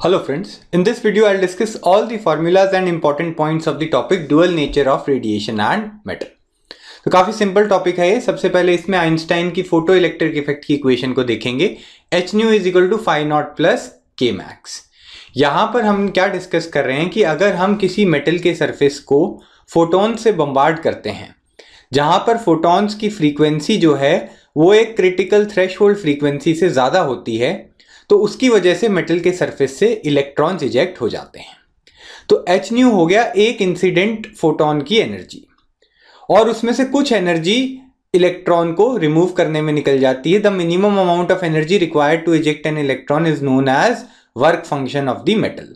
Hello friends, in this video I'll discuss all the formulas and important points of the topic dual nature of radiation and matter. तो काफी simple topic है ये। सबसे पहले इसमें Einstein की photo electric effect की equation को देखेंगे। H nu is equal to phi not plus K max. यहाँ पर हम क्या डिस्कस कर रहे हैं कि अगर हम किसी मेटल के सरफेस को फोटोन से बम्बार्ड करते हैं, जहां पर फोटॉन्स की फ्रीक्वेंसी जो है वो एक क्रिटिकल थ्रेशहोल्ड फ्रीक्वेंसी से ज़्यादा होती है, तो उसकी वजह से मेटल के सरफेस से इलेक्ट्रॉन्स इजेक्ट हो जाते हैं। तो एच न्यू हो गया एक इंसिडेंट फोटोन की एनर्जी, और उसमें से कुछ एनर्जी इलेक्ट्रॉन को रिमूव करने में निकल जाती है। The minimum amount of energy required to eject an electron is known as work function of the metal.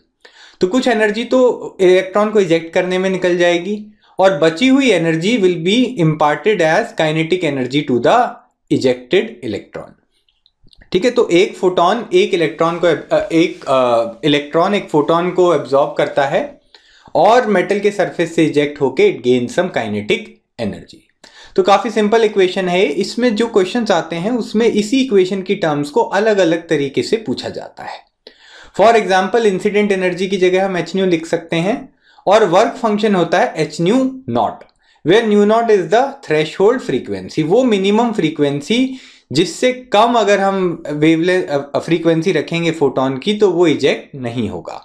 तो कुछ एनर्जी तो इलेक्ट्रॉन को इजेक्ट करने में निकल जाएगी, और बची हुई energy will be imparted as kinetic energy to the ejected electron. ठीक है, तो एक फोटोन एक इलेक्ट्रॉन एक फोटोन को एब्जॉर्ब करता है और मेटल के सरफेस से इजेक्ट होके it gain some kinetic energy. तो काफी सिंपल इक्वेशन है। इसमें जो क्वेश्चंस आते हैं उसमें इसी इक्वेशन की टर्म्स को अलग अलग तरीके से पूछा जाता है। फॉर एग्जाम्पल, इंसिडेंट एनर्जी की जगह हम एच न्यू लिख सकते हैं, और वर्क फंक्शन होता है H nu not, where nu not is the threshold frequency, वो मिनिमम फ्रीक्वेंसी जिससे कम अगर हम वेवलेंथ फ्रीक्वेंसी रखेंगे फोटोन की तो वो इजेक्ट नहीं होगा।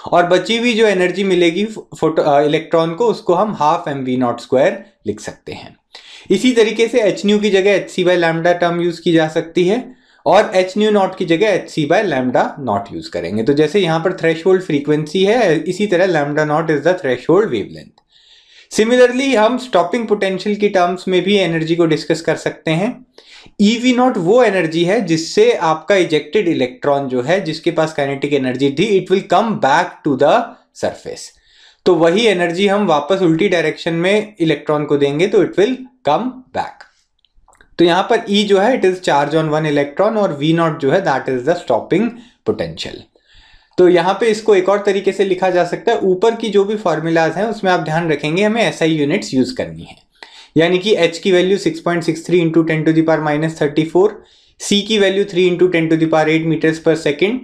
और बची हुई जो एनर्जी मिलेगी इलेक्ट्रॉन को, उसको हम half M V not square लिख सकते हैं। इसी तरीके से एच न्यू की जगह H C by lambda term use की जा सकती है, और एच न्यू नॉट की जगह H C by lambda not use करेंगे। तो जैसे यहाँ पर थ्रेशहोल्ड फ्रीक्वेंसी है, इसी तरह lambda naught is the threshold wavelength. Similarly हम स्टॉपिंग पोटेंशियल की टर्म्स में भी एनर्जी को डिस्कस कर सकते हैं। EV नॉट वो एनर्जी है जिससे आपका इजेक्टेड इलेक्ट्रॉन जो है, जिसके पास काइनेटिक एनर्जी थी, it will come back to the surface. तो वही एनर्जी हम वापस उल्टी डायरेक्शन में इलेक्ट्रॉन को देंगे तो इट विल कम बैक। तो यहां पर E जो है it is charge on one electron, और V नॉट जो है that is the stopping potential. तो यहां पे इसको एक और तरीके से लिखा जा सकता है। ऊपर की जो भी फॉर्मूलाज हैं उसमें आप ध्यान रखेंगे हमें SI यूनिट्स यूज करनी है, यानी कि H की value 6.63 into 10 to the power minus 34, C की value 3 into 10 to the power 8 metres per second,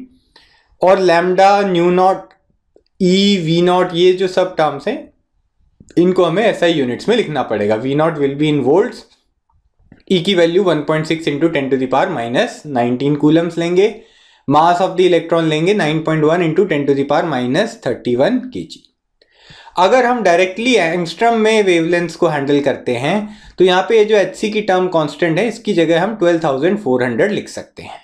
और lambda, nu not, E, V not, ये जो सब टर्म्स हैं इनको हमें SI यूनिट्स में लिखना पड़ेगा। V not will be in volts, E की value 1.6 into 10 to the power minus 19 coulombs लेंगे, मास ऑफ द इलेक्ट्रॉन लेंगे 9.1 into 10 to the power minus 31 kg। अगर हम डायरेक्टली एंगस्ट्रम में वेवलेंथ्स को हैंडल करते हैं तो यहाँ पे ये जो HC की टर्म कांस्टेंट है, इसकी जगह हम 12,400 लिख सकते हैं।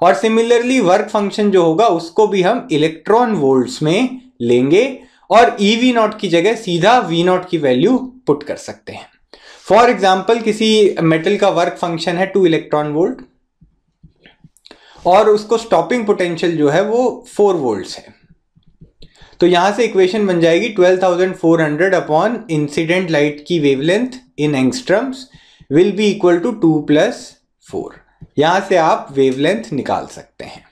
और सिमिलरली वर्क फंक्शन जो होगा उसको भी हम इलेक्ट्रॉन वोल्ट्स में लेंगे, और EV नॉट की जगह सीधा V नॉट की वैल्यू पुट कर सकते हैं। फॉर एग्जाम्पल, किसी मेटल का वर्क फंक्शन है 2 इलेक्ट्रॉन वोल्ट, और उसको स्टॉपिंग पोटेंशियल जो है वो 4 वोल्ट्स है। तो यहां से इक्वेशन बन जाएगी 12,400 अपॉन इंसिडेंट लाइट की wavelength in angstroms will be equal to 2 plus 4। यहां से आप वेवलेंथ निकाल सकते हैं।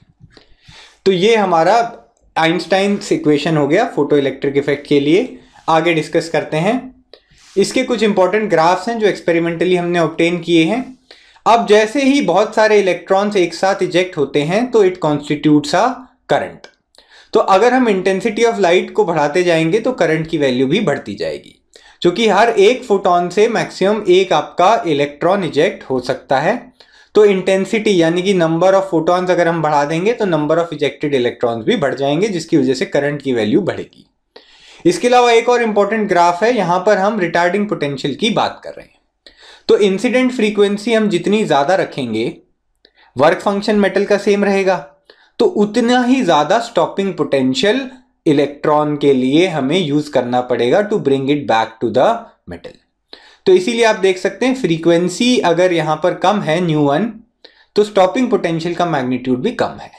तो ये हमारा आइंस्टाइन इक्वेशन हो गया फोटो इलेक्ट्रिक इफेक्ट के लिए। आगे डिस्कस करते हैं। इसके कुछ इंपॉर्टेंट ग्राफ्स हैं जो एक्सपेरिमेंटली हमने ऑब्टेन किए हैं। अब जैसे ही बहुत सारे इलेक्ट्रॉन्स एक साथ इजेक्ट होते हैं तो इट कॉन्स्टिट्यूट्स अ करंट। तो अगर हम इंटेंसिटी ऑफ लाइट को बढ़ाते जाएंगे तो करंट की वैल्यू भी बढ़ती जाएगी, क्योंकि हर एक फोटोन से मैक्सिमम एक आपका इलेक्ट्रॉन इजेक्ट हो सकता है। तो इंटेंसिटी यानी कि नंबर ऑफ फोटॉन्स अगर हम बढ़ा देंगे तो नंबर ऑफ इजेक्टेड इलेक्ट्रॉन्स भी बढ़ जाएंगे, जिसकी वजह से करंट की वैल्यू बढ़ेगी। इसके अलावा एक और इंपॉर्टेंट ग्राफ है, यहां पर हम रिटार्डिंग पोटेंशियल की बात कर रहे हैं। तो इंसिडेंट फ्रीक्वेंसी हम जितनी ज्यादा रखेंगे, वर्क फंक्शन मेटल का सेम रहेगा, तो उतना ही ज्यादा स्टॉपिंग पोटेंशियल इलेक्ट्रॉन के लिए हमें यूज करना पड़ेगा to bring it back to the metal. तो इसीलिए आप देख सकते हैं फ्रीक्वेंसी अगर यहां पर कम है ν1, तो स्टॉपिंग पोटेंशियल का मैग्नीट्यूड भी कम है।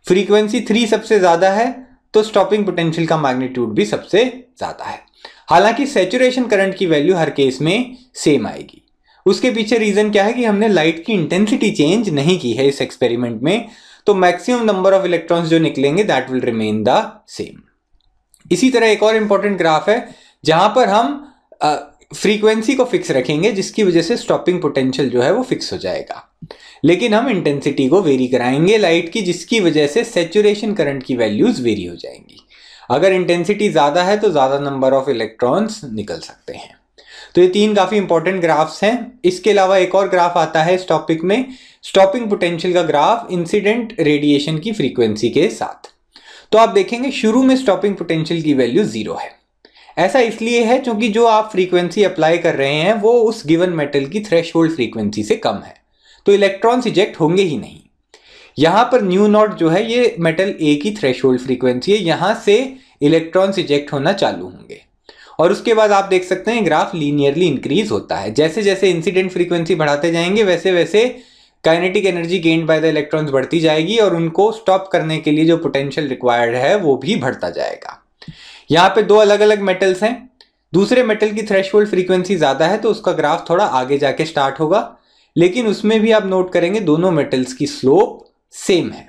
फ्रीक्वेंसी 3 सबसे ज्यादा है तो स्टॉपिंग पोटेंशियल का मैग्नीट्यूड भी सबसे ज्यादा है। हालांकि सैचुरेशन करंट की वैल्यू हर केस में सेम आएगी। उसके पीछे रीजन क्या है कि हमने लाइट की इंटेंसिटी चेंज नहीं की है इस एक्सपेरिमेंट में, तो मैक्सिमम नंबर ऑफ इलेक्ट्रॉन्स जो निकलेंगे that will remain the same. इसी तरह एक और इंपॉर्टेंट ग्राफ है जहां पर हम फ्रीक्वेंसी को फिक्स रखेंगे जिसकी वजह से स्टॉपिंग पोटेंशियल जो है वो फिक्स हो जाएगा, लेकिन हम इंटेंसिटी को वेरी कराएंगे लाइट की, जिसकी वजह से सैचुरेशन करंट की वैल्यूज वेरी हो जाएंगी। अगर इंटेंसिटी ज़्यादा है तो ज़्यादा नंबर ऑफ इलेक्ट्रॉन्स निकल सकते हैं। तो ये 3 काफ़ी इंपॉर्टेंट ग्राफ्स हैं। इसके अलावा एक और ग्राफ आता है इस टॉपिक में, स्टॉपिंग पोटेंशियल का ग्राफ इंसिडेंट रेडिएशन की फ्रीक्वेंसी के साथ। तो आप देखेंगे शुरू में स्टॉपिंग पोटेंशियल की वैल्यू 0 है। ऐसा इसलिए है क्योंकि जो आप फ्रीक्वेंसी अप्लाई कर रहे हैं वो उस गिवन मेटल की थ्रेशहोल्ड फ्रीक्वेंसी से कम है, तो इलेक्ट्रॉन्स इजेक्ट होंगे ही नहीं। यहां पर न्यू नॉट जो है ये मेटल ए की थ्रेशहोल्ड फ्रीक्वेंसी है, यहां से इलेक्ट्रॉन्स इजेक्ट होना चालू होंगे। और उसके बाद आप देख सकते हैं ग्राफ लीनियरली इंक्रीज होता है। जैसे जैसे इंसिडेंट फ्रीक्वेंसी बढ़ाते जाएंगे वैसे वैसे kinetic energy gained by the electrons बढ़ती जाएगी और उनको स्टॉप करने के लिए जो पोटेंशियल रिक्वायर्ड है वो भी बढ़ता जाएगा। यहाँ पे 2 अलग अलग मेटल्स हैं, दूसरे मेटल की थ्रेशहोल्ड फ्रीक्वेंसी ज्यादा है तो उसका ग्राफ थोड़ा आगे जाके स्टार्ट होगा, लेकिन उसमें भी आप नोट करेंगे दोनों मेटल्स की स्लोप सेम है।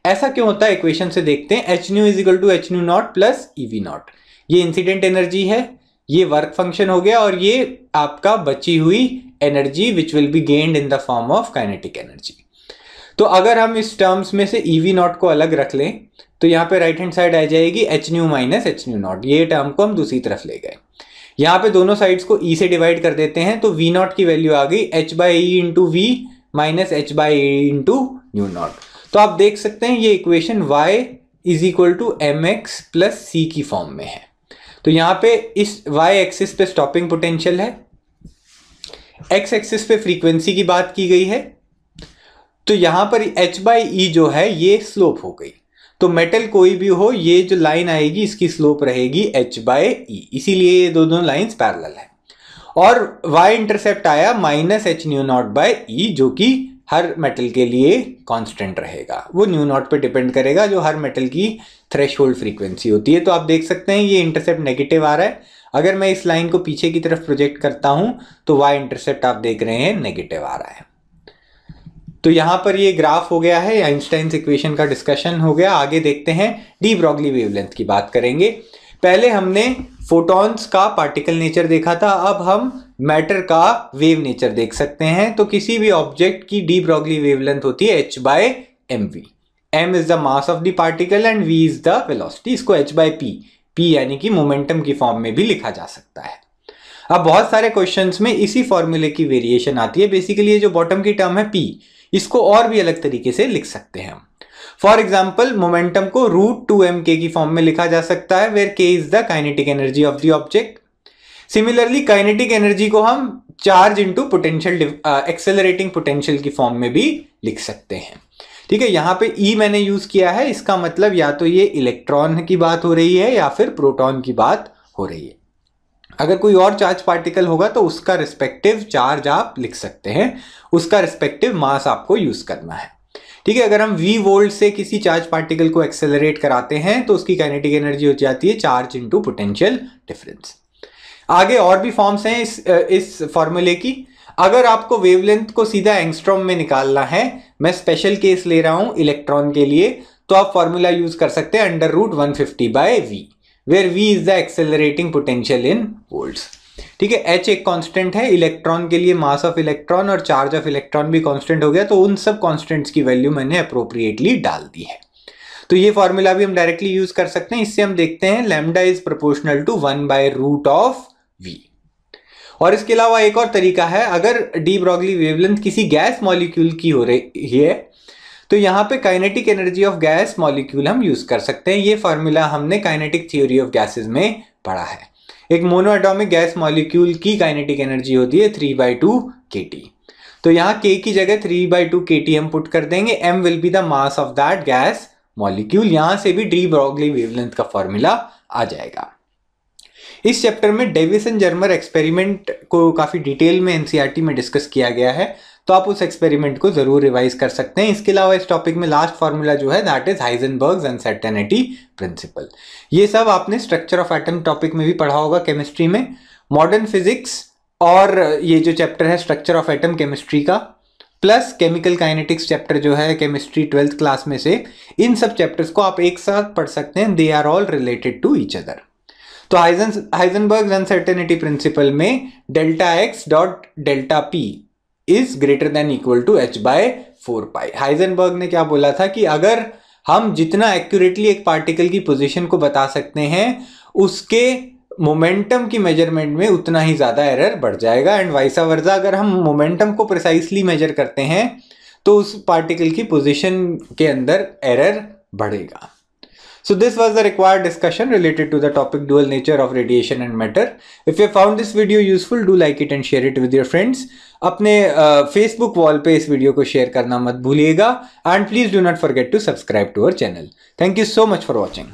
ऐसा क्यों होता है इक्वेशन से देखते हैं। H nu is equal to H nu not plus E V not, ये इंसिडेंट एनर्जी है, ये वर्क फंक्शन हो गया और ये आपका बची हुई energy which will be gained in the form of kinetic energy. तो अगर हम इस टर्म्स में से ईवी नॉट को अलग रख लें तो यहाँ पे राइट हैंड साइड आ जाएगी H new minus h nu not, ये टर्म को हम दूसरी तरफ ले गए। यहाँ पे दोनों साइड्स को ई से डिवाइड कर देते हैं तो वी नॉट की वैल्यू आ गई h by e into V minus h by e into nu naught. तो आप देख सकते हैं ये equation y is equal to m x plus c की फॉर्म में है। तो यहाँ पे इस y एक्सिस पे स्टॉपिंग पोटेंशियल है, x एक्सिस पे फ्रीक्वेंसी की बात की गई है, तो यहाँ पर h बाई ई जो है ये स्लोप हो गई। तो मेटल कोई भी हो ये जो लाइन आएगी इसकी स्लोप रहेगी h बाई ई, इसीलिए ये दोनों लाइंस पैरेलल है। और y इंटरसेप्ट आया minus h nu naught by e, जो कि हर मेटल के लिए कांस्टेंट रहेगा, वो न्यू नॉट पे डिपेंड करेगा जो हर मेटल की थ्रेशहोल्ड फ्रीक्वेंसी होती है। तो आप देख सकते हैं ये इंटरसेप्ट नेगेटिव आ रहा है। अगर मैं इस लाइन को पीछे की तरफ प्रोजेक्ट करता हूं तो y इंटरसेप्ट आप देख रहे हैं नेगेटिव आ रहा है। तो यहां पर ये ग्राफ हो गया है, आइंस्टाइन्स इक्वेशन का डिस्कशन हो गया। आगे देखते हैं डी ब्रॉगली वेवलेंथ की बात करेंगे। पहले हमने फोटॉन्स का पार्टिकल नेचर देखा था, अब हम मैटर का वेव नेचर देख सकते हैं। तो किसी भी ऑब्जेक्ट की डी ब्रॉगली वेवलेंथ होती है h by M V. m is the mass of the particle and v is the velocity. इसको h बाय p यानी कि मोमेंटम की फॉर्म में भी लिखा जा सकता है। अब बहुत सारे क्वेश्चंस में इसी फॉर्मूले की वेरिएशन आती है। बेसिकली ये जो बॉटम की टर्म है p, इसको और भी अलग तरीके से लिख सकते हैं हम। फॉर एग्जाम्पल मोमेंटम को √2mk की फॉर्म में लिखा जा सकता है, where k is the kinetic energy of the object. Similarly kinetic energy को हम charge into potential accelerating potential की फॉर्म में भी लिख सकते हैं। ठीक है, यहाँ पे E मैंने यूज किया है, इसका मतलब या तो ये इलेक्ट्रॉन की बात हो रही है या फिर प्रोटॉन की बात हो रही है। अगर कोई और चार्ज पार्टिकल होगा तो उसका रिस्पेक्टिव चार्ज आप लिख सकते हैं, उसका रिस्पेक्टिव मास आपको यूज करना है। ठीक है, अगर हम v वोल्ट से किसी चार्ज पार्टिकल को एक्सेलरेट कराते हैं तो उसकी काइनेटिक एनर्जी हो जाती है चार्ज इंटू पोटेंशियल डिफरेंस। आगे और भी फॉर्म्स हैं इस फॉर्मूले की। अगर आपको वेवलेंथ को सीधा एंगस्ट्रॉम में निकालना है, मैं स्पेशल केस ले रहा हूं इलेक्ट्रॉन के लिए, तो आप फॉर्मूला यूज कर सकते हैं √150 by v, where v is the accelerating potential in volts. ठीक है, h एक कांस्टेंट है, इलेक्ट्रॉन के लिए मास ऑफ इलेक्ट्रॉन और चार्ज ऑफ इलेक्ट्रॉन भी कांस्टेंट हो गया, तो उन सब कांस्टेंट्स की वैल्यू मैंने अप्रोप्रिएटली डाल दी है। तो ये फॉर्मूला भी हम डायरेक्टली यूज कर सकते हैं। इससे हम देखते हैं lambda is proportional to 1/√v। और इसके अलावा एक और तरीका है, अगर डी ब्रॉगली वेवलेंथ किसी गैस मॉलिक्यूल की हो रही है तो यहाँ पे kinetic energy of gas molecule हम यूज कर सकते हैं। ये फॉर्मूला हमने काइनेटिक थ्योरी ऑफ गैसेस में पढ़ा है। एक मोनो एटॉमिक गैस मॉलिक्यूल की काइनेटिक एनर्जी होती है 3/2 kT। तो यहाँ k की जगह 3/2 kT हम पुट कर देंगे, m will be the mass of that gas molecule. यहां से भी डी ब्रॉगली वेवलेंथ का फॉर्मूला आ जाएगा। इस चैप्टर में डेविसन जर्मर एक्सपेरिमेंट को काफी डिटेल में एनसीईआरटी में डिस्कस किया गया है, तो आप उस एक्सपेरिमेंट को जरूर रिवाइज कर सकते हैं। इसके अलावा इस टॉपिक में लास्ट फॉर्मूला जो है दैट इज हाइजेनबर्ग्स अनसर्टेनिटी प्रिंसिपल। ये सब आपने स्ट्रक्चर ऑफ एटम टॉपिक में भी पढ़ा होगा केमिस्ट्री में। मॉडर्न फिजिक्स और ये जो चैप्टर है स्ट्रक्चर ऑफ एटम केमिस्ट्री का, प्लस केमिकल काइनेटिक्स चैप्टर जो है केमिस्ट्री 12th क्लास में से, इन सब चैप्टर्स को आप एक साथ पढ़ सकते हैं। They are all related to each other. तो हाइजेनबर्ग अनसर्टेनिटी प्रिंसिपल में delta X dot delta P is greater than equal to h by 4 pi. Heisenberg ने क्या बोला था कि अगर हम जितना एक्यूरेटली एक पार्टिकल की पोजीशन को बता सकते हैं उसके मोमेंटम की मेजरमेंट में उतना ही ज्यादा एरर बढ़ जाएगा, एंड वाइसा वर्सा अगर हम मोमेंटम को प्रिसाइसली मेजर करते हैं तो उस पार्टिकल की पोजीशन के अंदर एरर बढ़ेगा। So this was the required discussion related to the topic dual nature of radiation and matter. If you found this video useful, do like it and share it with your friends. अपने Facebook wall पे इस video को share करना मत भूलिएगा, and please do not forget to subscribe to our channel. Thank you so much for watching.